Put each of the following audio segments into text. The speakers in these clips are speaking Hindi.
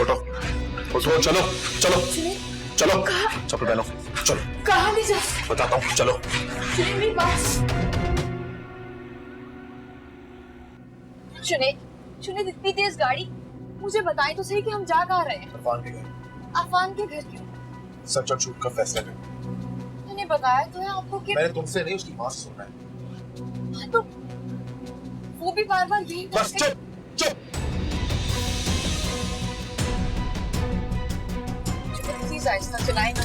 उठो उठो, चलो चलो चलो, चप्पल पहनो, चलो। कहाँ ले जा? बताता हूँ, चलो। मेरी बात। जुनैद इतनी तेज गाड़ी, मुझे बताएं तो सही कि हम जा कहाँ रहे हैं। अफान के घर। अफान के घर क्यों? सच और झूठ का फैसला करें। मैंने बताया तो है आपको कि मैंने तुमसे नहीं, उसकी माँ से सुनना है। हाँ, तो वो भी बार बार यही बस चुप चुप। प्लीज आहिस्ता चलाएं ना।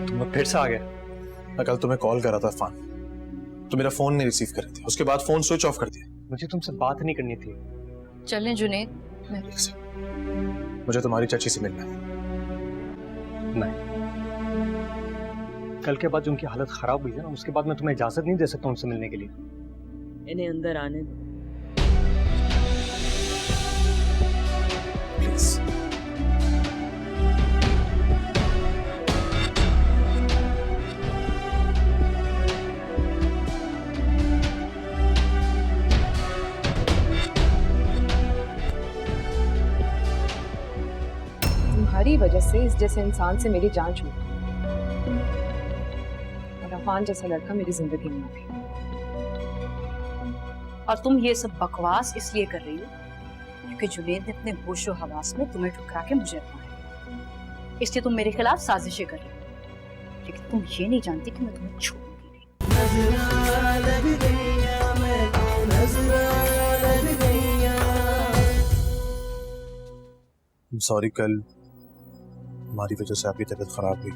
तुम फिर से आ गए। मैं कल तुम्हें कॉल करा था अफान, तो मेरा फोन नहीं रिसीव कर रहे थे, उसके बाद फोन स्विच ऑफ कर दिया। मुझे तुमसे बात नहीं करनी थी। चलें जुनैद, मुझे तुम्हारी चाची से मिलना है। नहीं, कल के बाद जो उनकी हालत खराब हुई है ना, उसके बाद मैं तुम्हें इजाजत नहीं दे सकता उनसे मिलने के लिए। इन्हें अंदर आने दो। प्लीज। तुम्हारी वजह से इस जैसे इंसान से मेरी जान छूटी और अफान जैसा लड़का मेरी जिंदगी में आ गया। और तुम ये सब बकवास इसलिए कर रही हो क्योंकि जुनैद ने अपने होशो हवास में तुम्हें ठुकरा के मुझे अपनाया, इसलिए तुम मेरे खिलाफ साजिशें कर रही हो। लेकिन तुम ये नहीं जानती कि मैं तुम्हें छोड़ूंगी नहीं। सॉरी, कल हमारी वजह से आपकी तबीयत खराब हुई।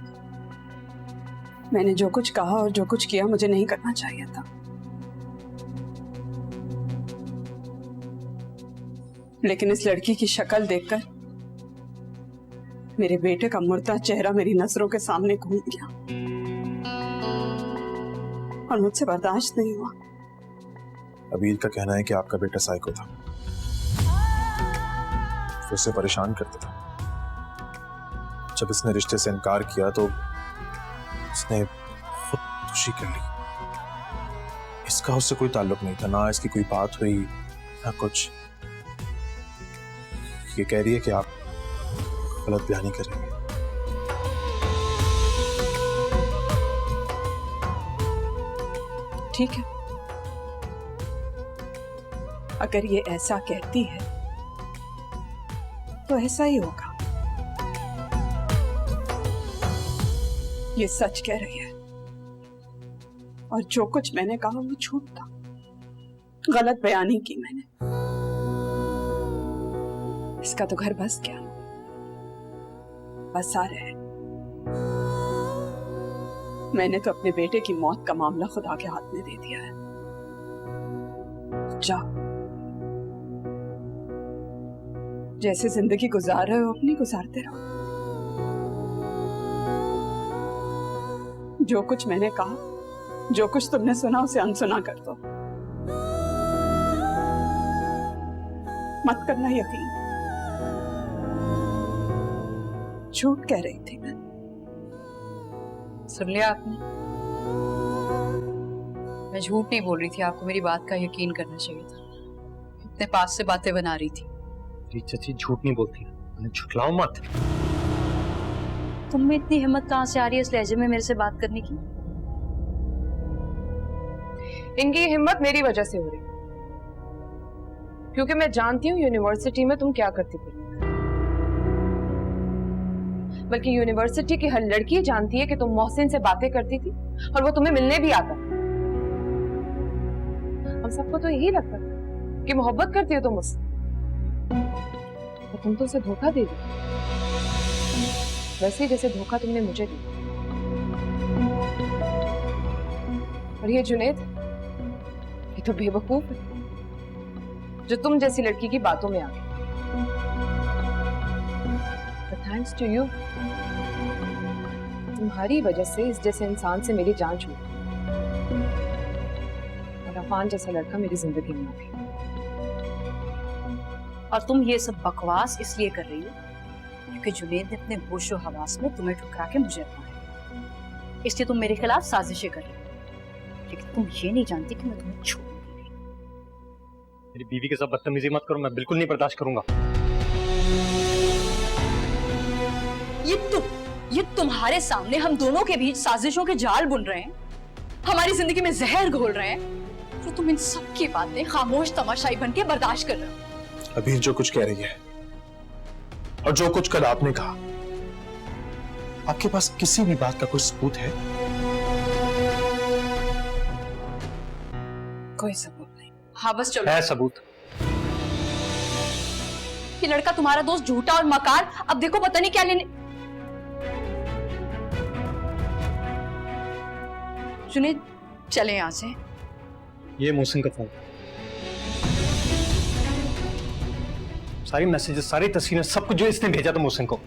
मैंने जो कुछ कहा और जो कुछ किया मुझे नहीं करना चाहिए था, लेकिन इस लड़की की शक्ल देखकर मेरे बेटे का मुर्दा चेहरा मेरी नजरों के सामने घूम गया और मुझसे बर्दाश्त नहीं हुआ। अबीर का कहना है कि आपका बेटा साइको था, वो उसे परेशान करता था। जब इसने रिश्ते से इनकार किया तो उसने खुदकुशी कर ली। इसका उससे कोई ताल्लुक नहीं था, ना इसकी कोई बात हुई ना कुछ। ये कह रही है कि आप गलत बयानी कर रही हैं। ठीक है, अगर ये ऐसा कहती है तो ऐसा ही होगा। ये सच कह रही है और जो कुछ मैंने कहा वो झूठ था, गलत बयानी की मैंने। इसका तो घर बस गया, बस आ रहे। मैंने तो अपने बेटे की मौत का मामला खुदा के हाथ में दे दिया है। जाओ, जैसे जिंदगी गुजार रहे हो अपनी गुजारते रहो। जो कुछ मैंने कहा, जो कुछ तुमने सुना, उसे अनसुना कर दो। मत करना यकीन, झूठ कह रही थी मैं। सुन लिया आपने? मैं झूठ नहीं बोल रही थी, आपको मेरी बात का यकीन करना चाहिए था। अपने पास से बातें बना रही थी। जी चाची झूठ नहीं बोलती, उन्हें झुठलाओ मत। तुम में इतनी हिम्मत कहाँ से आ रही है इस लहजे में मेरे से बात करने की? इनकी हिम्मत मेरी वजह से हो रही, क्योंकि मैं जानती हूँ यूनिवर्सिटी में तुम क्या करती थी। बल्कि यूनिवर्सिटी की हर लड़की जानती है कि तुम मोहसिन से बातें करती थी और वो तुम्हें मिलने भी आता। हम सबको तो यही लगता था कि मोहब्बत करती हो तुम मुझसे, और तुम तो उसे धोखा दे दी, वैसे जैसे धोखा तुमने मुझे दिया। और ये जुनैद, ये तो बेवकूफ है जो तुम जैसी लड़की की बातों में आ गई। But thanks to you, तुम्हारी वजह से इस जैसे इंसान से मेरी जान छूटी और अफान जैसा लड़का मेरी जिंदगी में आ गया। और तुम ये सब बकवास इसलिए कर रही हो क्योंकि जुनैद ने अपने होशो हवास में तुम्हें ठुकरा के मुझे अपनाया, इसलिए तुम मेरे खिलाफ साजिशें कर रही हो। लेकिन तुम ये नहीं जानती कि मैं तुम्हें छोड़ूंगी नहीं। मेरी बीवी के साथ बदतमीजी मत करो, मैं बिल्कुल नहीं बर्दाश्त करूंगा। ये तुम्हारे सामने हम दोनों के बीच साजिशों के जाल बुन रहे हैं, हमारी जिंदगी में जहर घोल रहे हैं, तो तुम इन सब की बातें खामोश तमाशाई बन के बर्दाश्त कर रहे हो। अभी जो कुछ कह रही है और जो कुछ कल आपने कहा, आपके पास किसी भी बात का कोई सबूत है? कोई सबूत नहीं। हाँ बस चलो। है सबूत। ये लड़का तुम्हारा दोस्त झूठा और मकार, अब देखो पता नहीं क्या लेने। जुनैद चले यहाँ से। ये मोहसिन का फोन, सारी मैसेजेस, सारी तस्वीरें, सब कुछ जो इसने भेजा था मोहसिन को,